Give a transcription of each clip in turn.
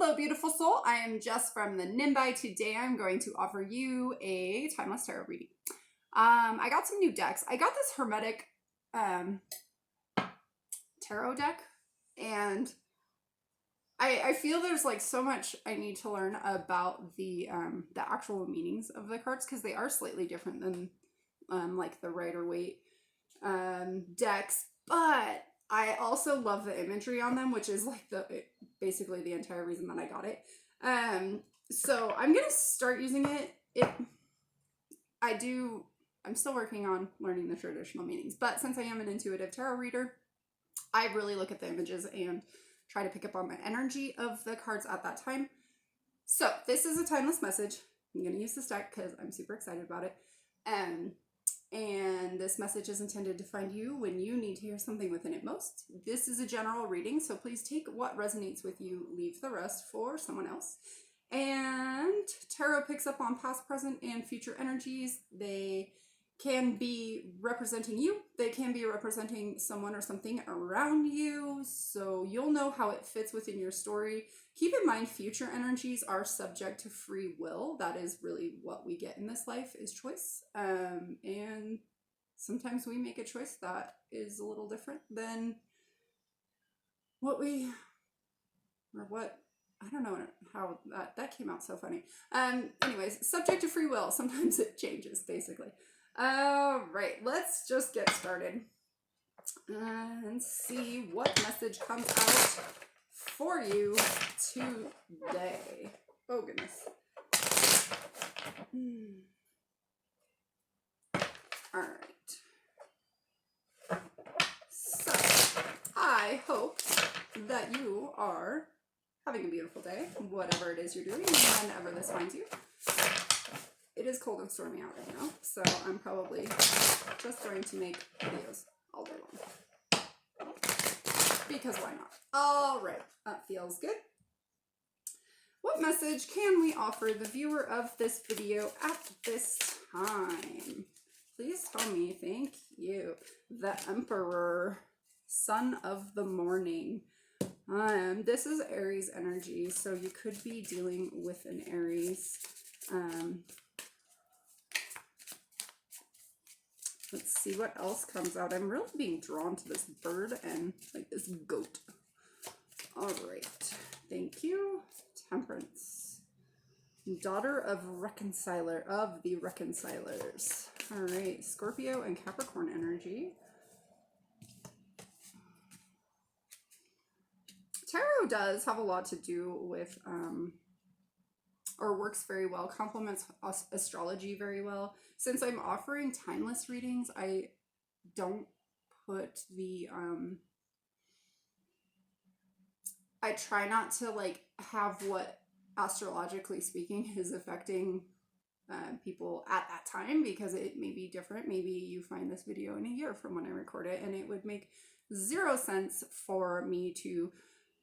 Hello, beautiful soul. I am Jess from the Nimbi. Today I'm going to offer you a timeless tarot reading. I got some new decks. I got this Hermetic tarot deck, and I feel there's like so much I need to learn about the actual meanings of the cards, because they are slightly different than like the Rider-Waite decks, but I also love the imagery on them, which is like basically the entire reason that I got it. So I'm gonna start using it. I'm still working on learning the traditional meanings, but since I am an intuitive tarot reader, I really look at the images and try to pick up on the energy of the cards at that time. So this is a timeless message. I'm gonna use this deck because I'm super excited about it. And this message is intended to find you when you need to hear something within it most. This is a general reading, so please take what resonates with you, leave the rest for someone else. And tarot picks up on past, present, and future energies. They can be representing you. They can be representing someone or something around you, so you'll know how it fits within your story. Keep in mind, future energies are subject to free will. That is really what we get in this life, is choice. And sometimes we make a choice that is a little different than I don't know how that came out so funny. Anyways, subject to free will. Sometimes it changes, basically. All right, let's just get started and see what message comes out for you today. Oh, goodness. All right. So, I hope that you are having a beautiful day, whatever it is you're doing, whenever this finds you. It is cold and stormy out right now, so I'm probably just going to make videos all day long. Because why not? All right, that feels good. What message can we offer the viewer of this video at this time? Please tell me. Thank you. The Emperor, Son of the Morning. This is Aries energy, so you could be dealing with an Aries. Let's see what else comes out. I'm really being drawn to this bird and like this goat. All right. Thank you. Temperance. Daughter of the Reconcilers. All right. Scorpio and Capricorn energy. Tarot does have a lot to do with, or works very well, complements astrology very well. Since I'm offering timeless readings, I don't put the, I try not to like have what astrologically speaking is affecting people at that time, because it may be different. Maybe you find this video in a year from when I record it, and it would make zero sense for me to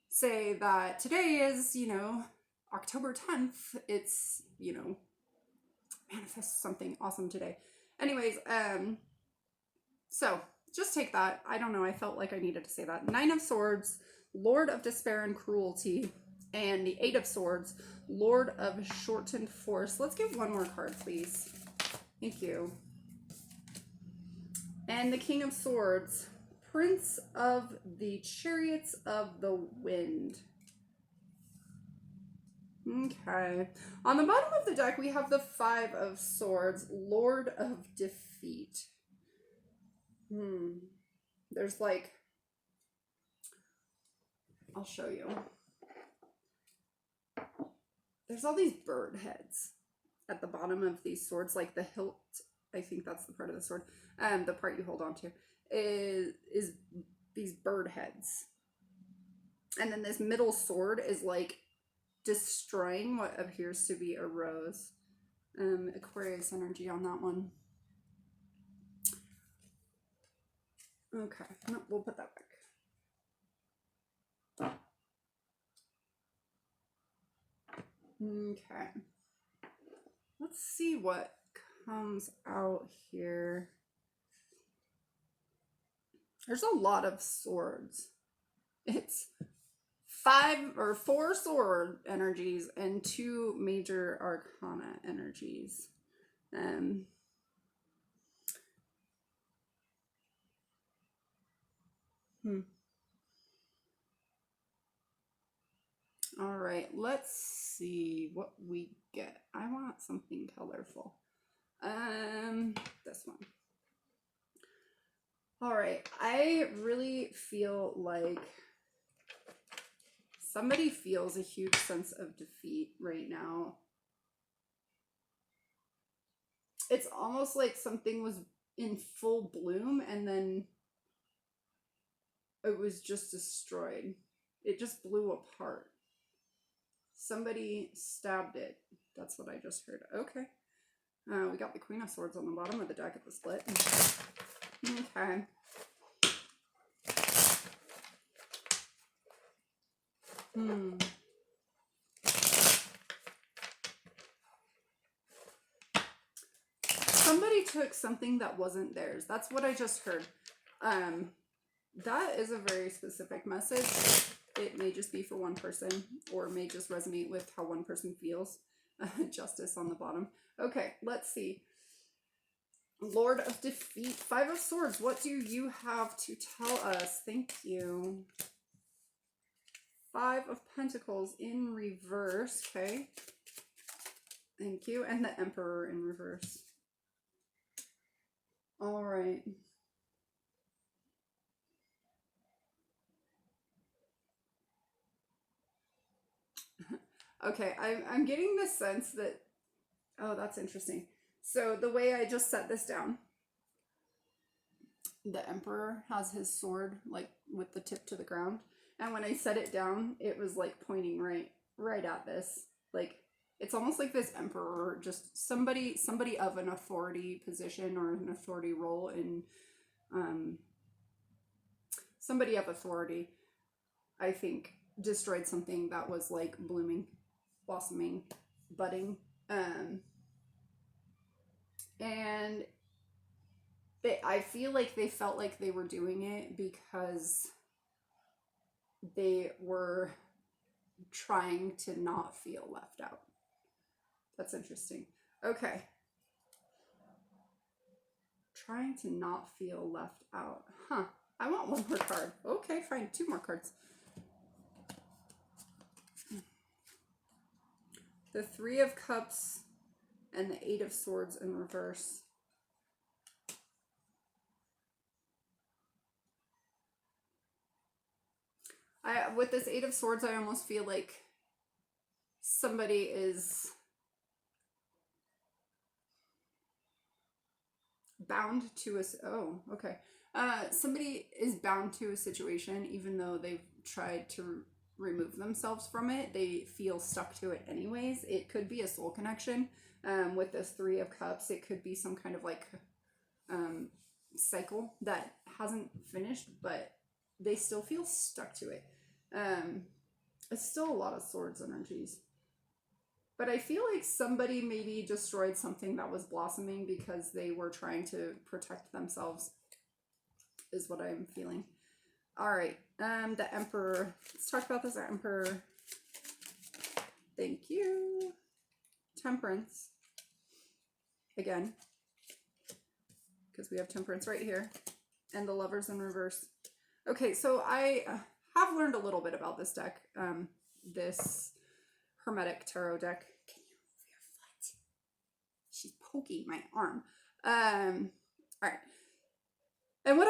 say that today is, October 10th, it's, manifest something awesome today. Anyways, so just take that. I don't know, I felt like I needed to say that. Nine of Swords, Lord of Despair and Cruelty, and the Eight of Swords, Lord of Shortened Force. Let's get one more card, please. Thank you. And the King of Swords, Prince of the Chariots of the Wind. Okay. On the bottom of the deck, we have the Five of Swords, Lord of Defeat. There's like, I'll show you. There's all these bird heads at the bottom of these swords, like the hilt. I think that's the part of the sword. The part you hold on to is these bird heads. And then this middle sword is like destroying what appears to be a rose. Aquarius energy on that one. Okay, no, we'll put that back. Okay. Let's see what comes out here. There's a lot of swords. It's 4 sword energies and 2 major arcana energies. Um, hmm. All right, let's see what we get. I want something colorful. This one. All right, I really feel like somebody feels a huge sense of defeat right now. It's almost like something was in full bloom and then it was just destroyed. It just blew apart. Somebody stabbed it. That's what I just heard. Okay. We got the Queen of Swords on the bottom of the deck at the split. Okay. Somebody took something that wasn't theirs. That's what I just heard. That is a very specific message. It may just be for one person or may just resonate with how one person feels. Justice on the bottom. Okay, let's see. Lord of Defeat, 5 of Swords. What do you have to tell us? Thank you. 5 of Pentacles in reverse. Okay. Thank you. And the Emperor in reverse. All right. Okay, I'm getting the sense that, oh, that's interesting. So the way I just set this down, the Emperor has his sword like with the tip to the ground. And when I set it down, it was like pointing right at this. Like it's almost like this Emperor, just somebody of an authority position or an authority role in somebody of authority, I think, destroyed something that was like blooming, blossoming, budding. And I feel like they felt like they were doing it because they were trying to not feel left out. That's interesting. Okay. Trying to not feel left out. Huh. I want one more card. Okay, fine. 2 more cards. The 3 of Cups and the 8 of Swords in reverse. With this 8 of Swords, I almost feel like somebody is bound to somebody is bound to a situation even though they've tried to remove themselves from it. They feel stuck to it anyways. It could be a soul connection. With this 3 of Cups, it could be some kind of like cycle that hasn't finished, but they still feel stuck to it. It's still a lot of Swords energies. But I feel like somebody maybe destroyed something that was blossoming because they were trying to protect themselves, is what I'm feeling. All right, the Emperor. Let's talk about this Emperor. Thank you. Temperance. Again, because we have Temperance right here. And the Lovers in reverse. Okay, so I have learned a little bit about this deck. This Hermetic Tarot deck. Can you move your foot? She's poking my arm. All right. And what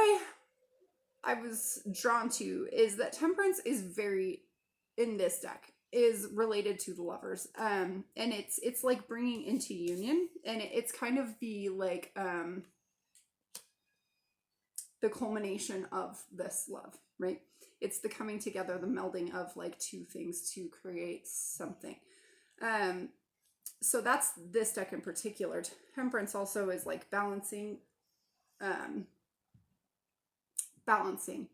I was drawn to is that Temperance is very, in this deck, is related to the Lovers. And it's like bringing into union, and it's kind of the like the culmination of this love, right? It's the coming together, the melding of like 2 things to create something. So that's this deck in particular. Temperance also is like balancing,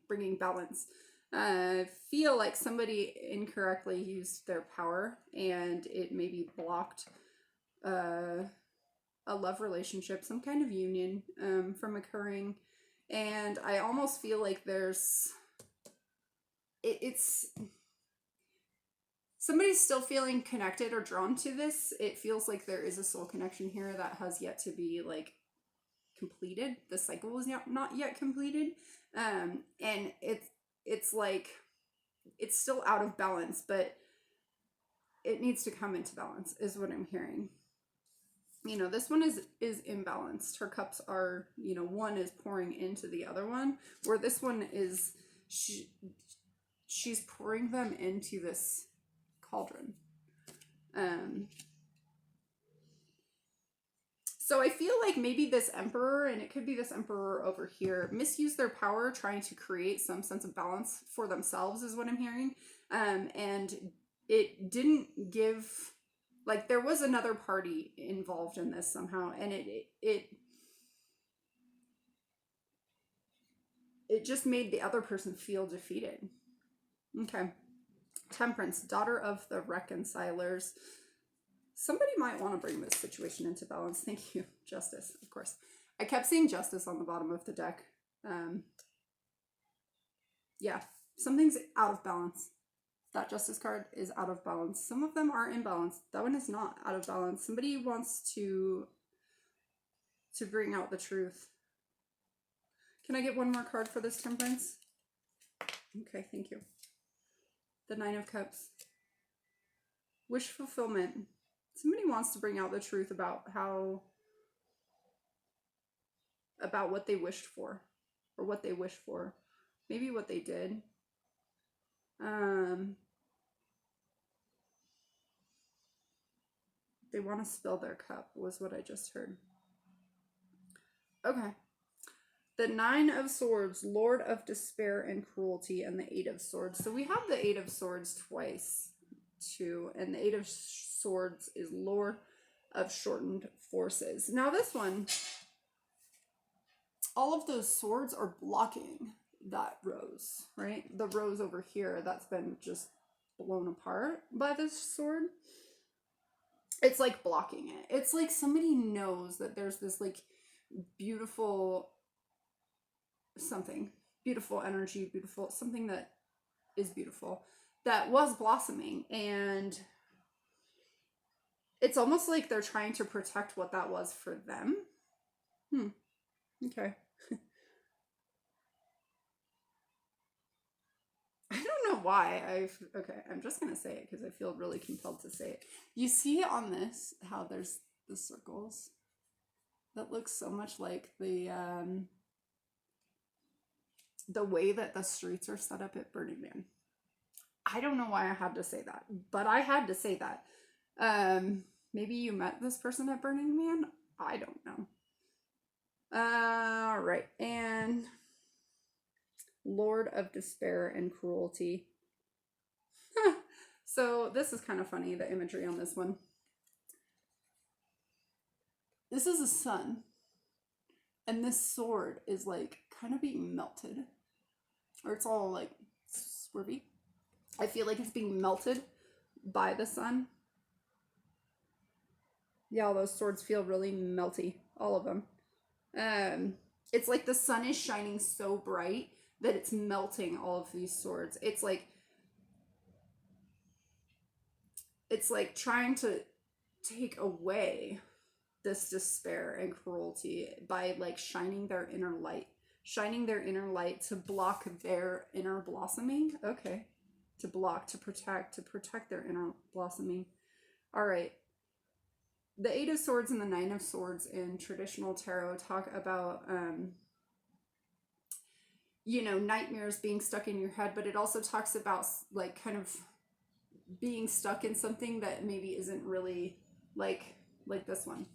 bringing balance. I feel like somebody incorrectly used their power and it maybe blocked a love relationship, some kind of union from occurring. And I almost feel like it's somebody's still feeling connected or drawn to this. It feels like there is a soul connection here that has yet to be like completed. The cycle is not yet completed. And it's like it's still out of balance, but it needs to come into balance is what I'm hearing. You know, this one is imbalanced. Her cups are, you know, one is pouring into the other one, where this one is she's pouring them into this cauldron. So I feel like maybe this emperor, and it could be this emperor over here, misused their power trying to create some sense of balance for themselves, is what I'm hearing. And it didn't give, like, there was another party involved in this somehow, and it just made the other person feel defeated. Okay. Temperance, daughter of the reconcilers. Somebody might want to bring this situation into balance. Thank you. Justice, of course. I kept seeing justice on the bottom of the deck. Yeah, something's out of balance. That justice card is out of balance. Some of them are in balance. That one is not out of balance. Somebody wants to bring out the truth. Can I get one more card for this temperance? Okay, thank you. The Nine of Cups. Wish fulfillment. Somebody wants to bring out the truth about what they wished for, or what they wished for. Maybe what they did. They want to spill their cup, was what I just heard. Okay. The Nine of Swords, Lord of Despair and Cruelty, and the Eight of Swords. So we have the Eight of Swords twice, too, and the Eight of Swords is Lord of Shortened Forces. Now this one, all of those swords are blocking that rose, right? The rose over here that's been just blown apart by this sword. It's like blocking it. It's like somebody knows that there's this like beautiful something, beautiful energy, beautiful something that is beautiful that was blossoming, and it's almost like they're trying to protect what that was for them. Okay. I don't know why okay, I'm just gonna say it because I feel really compelled to say it. You see on this how there's the circles that looks so much like the way that the streets are set up at Burning Man. I don't know why I had to say that, but I had to say that. Maybe you met this person at Burning Man? I don't know. All right, and Lord of Despair and Cruelty. So this is kind of funny, the imagery on this one. This is a sun, and this sword is like kind of being melted, or it's all like swervy. I feel like it's being melted by the sun. Yeah, all those swords feel really melty, all of them. It's like the sun is shining so bright that it's melting all of these swords. It's like trying to take away this despair and cruelty by like shining their inner light to block their inner blossoming. Okay. To block, to protect their inner blossoming. All right. The Eight of Swords and the Nine of Swords in traditional tarot talk about, you know, nightmares being stuck in your head, but it also talks about like kind of being stuck in something that maybe isn't really like this one.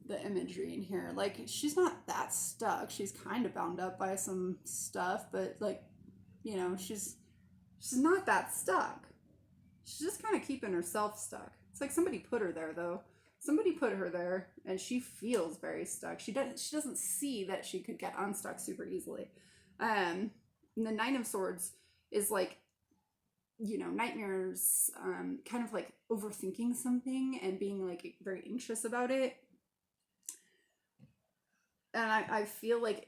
The imagery in here, like she's not that stuck. She's kind of bound up by some stuff, but like, you know, she's not that stuck. She's just kind of keeping herself stuck. It's like somebody put her there though. Somebody put her there and she feels very stuck. She doesn't see that she could get unstuck super easily. And the Nine of Swords is like, you know, nightmares, kind of like overthinking something and being like very anxious about it. And I feel like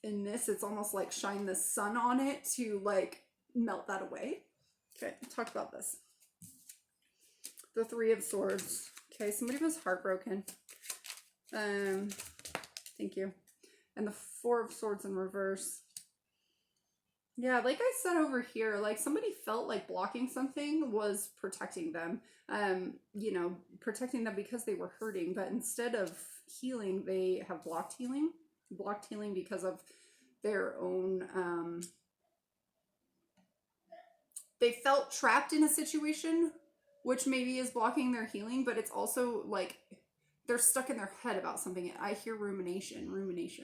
in this, it's almost like shine the sun on it to like melt that away. Okay, talk about this. The Three of Swords. Okay, somebody was heartbroken. Thank you. And the Four of Swords in reverse. Yeah, like I said over here, like somebody felt like blocking something was protecting them. You know, protecting them because they were hurting, but instead of healing, they have blocked healing. Blocked healing because of their own, they felt trapped in a situation, which maybe is blocking their healing, but it's also like they're stuck in their head about something. I hear rumination,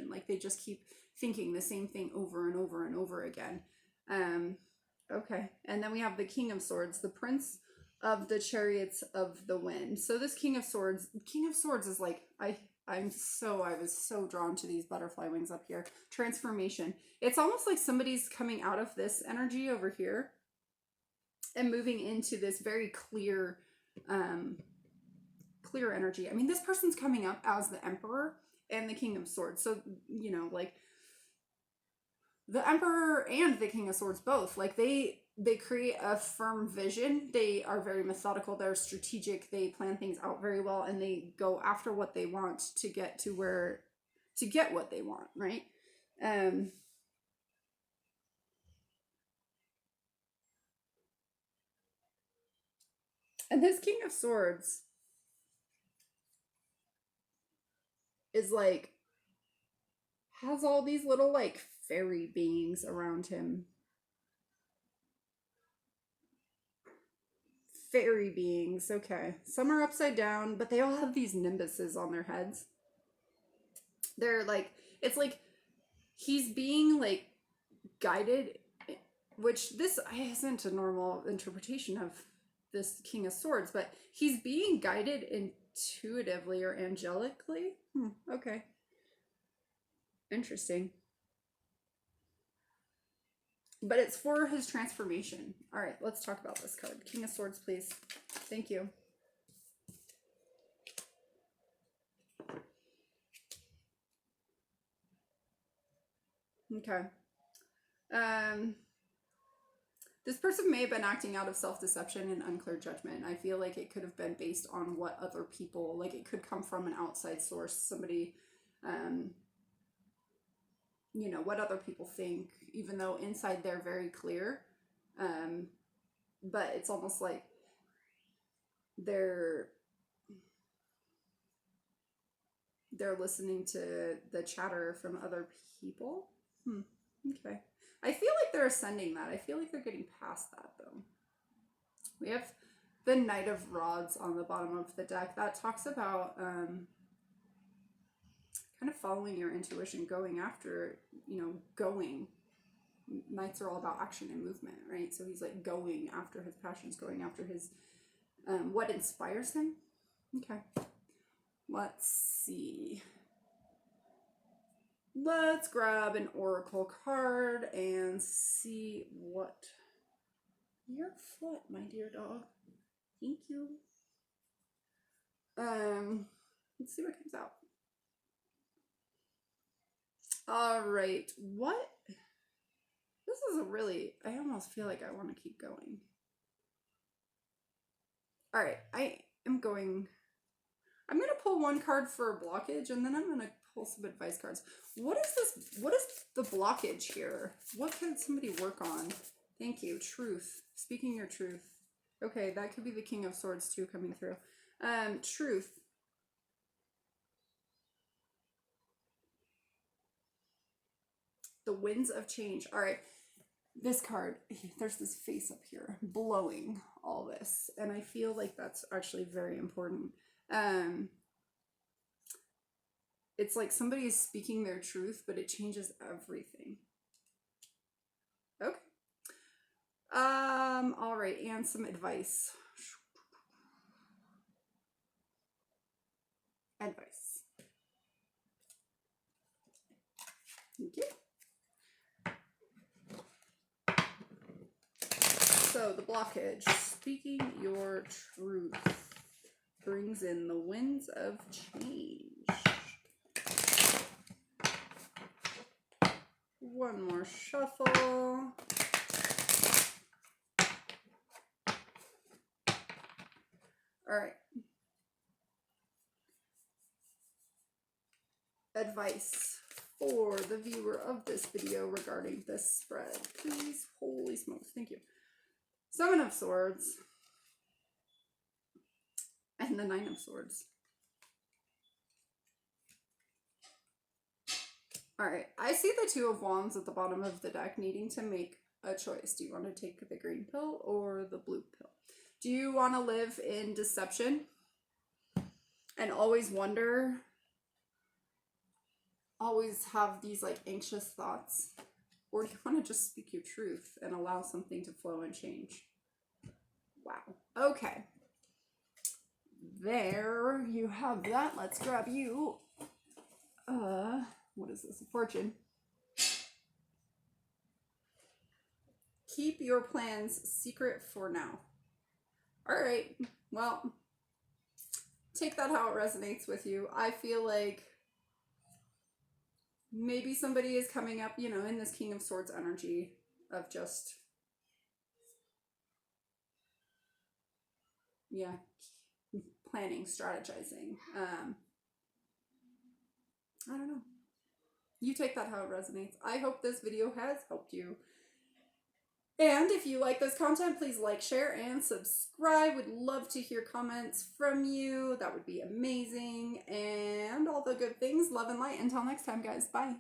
like they just keep thinking the same thing over and over and over again. Okay, and then we have the King of Swords, the Prince of the Chariots of the Wind. So this King of Swords is like, I was so drawn to these butterfly wings up here. Transformation. It's almost like somebody's coming out of this energy over here and moving into this very clear, clear energy. I mean, this person's coming up as the Emperor and the King of Swords. So, you know, like the Emperor and the King of Swords both, like they create a firm vision. They are very methodical. They're strategic. They plan things out very well, and they go after what they want to get to what they want, right? And this King of Swords is like, has all these little like fairy beings around him. Fairy beings, okay. Some are upside down, but they all have these nimbuses on their heads. They're like, it's like he's being like guided, which this isn't a normal interpretation of this King of Swords, but he's being guided intuitively or angelically. Okay. Interesting. But it's for his transformation. All right, let's talk about this card. King of Swords, please. Thank you. Okay. This person may have been acting out of self-deception and unclear judgment. I feel like it could have been based on what other people, like it could come from an outside source, somebody, you know, what other people think, even though inside they're very clear. But it's almost like they're listening to the chatter from other people. Okay. I feel like they're ascending that. I feel like they're getting past that, though. We have the Knight of Rods on the bottom of the deck. That talks about kind of following your intuition, going after, you know, going. Knights are all about action and movement, right? So he's like going after his passions, going after his, what inspires him. Okay. Let's see. Let's grab an oracle card and see what your foot, my dear dog. Thank you. Let's see what comes out. All right. What? This is a really, I almost feel like I want to keep going. All right. I'm going to pull one card for a blockage, and then I'm going to pull some advice cards. What is this? What is the blockage here? What can somebody work on? Thank you. Truth. Speaking your truth. Okay, that could be the King of Swords too coming through. Truth. The winds of change. All right. This card, there's this face up here blowing all this, and I feel like that's actually very important. It's like somebody is speaking their truth, but it changes everything. Okay. All right, and some advice. Advice. Thank you. So the blockage, speaking your truth, brings in the winds of change. One more shuffle. All All right. Advice for the viewer of this video regarding this spread, please. Holy smokes, thank you. Seven of Swords and the Nine of Swords. All right, I see the Two of Wands at the bottom of the deck needing to make a choice. Do you want to take the green pill or the blue pill? Do you want to live in deception and always wonder, always have these like anxious thoughts? Or do you want to just speak your truth and allow something to flow and change? Wow. Okay. There you have that. Let's grab you. What is this? A fortune. Keep your plans secret for now. All right. Well, take that how it resonates with you. I feel like maybe somebody is coming up, you know, in this King of Swords energy of just, yeah, planning, strategizing. I don't know. You take that how it resonates. I hope this video has helped you. And if you like this content, please like, share, and subscribe. Would love to hear comments from you. That would be amazing. And all the good things. Love and light. Until next time, guys. Bye.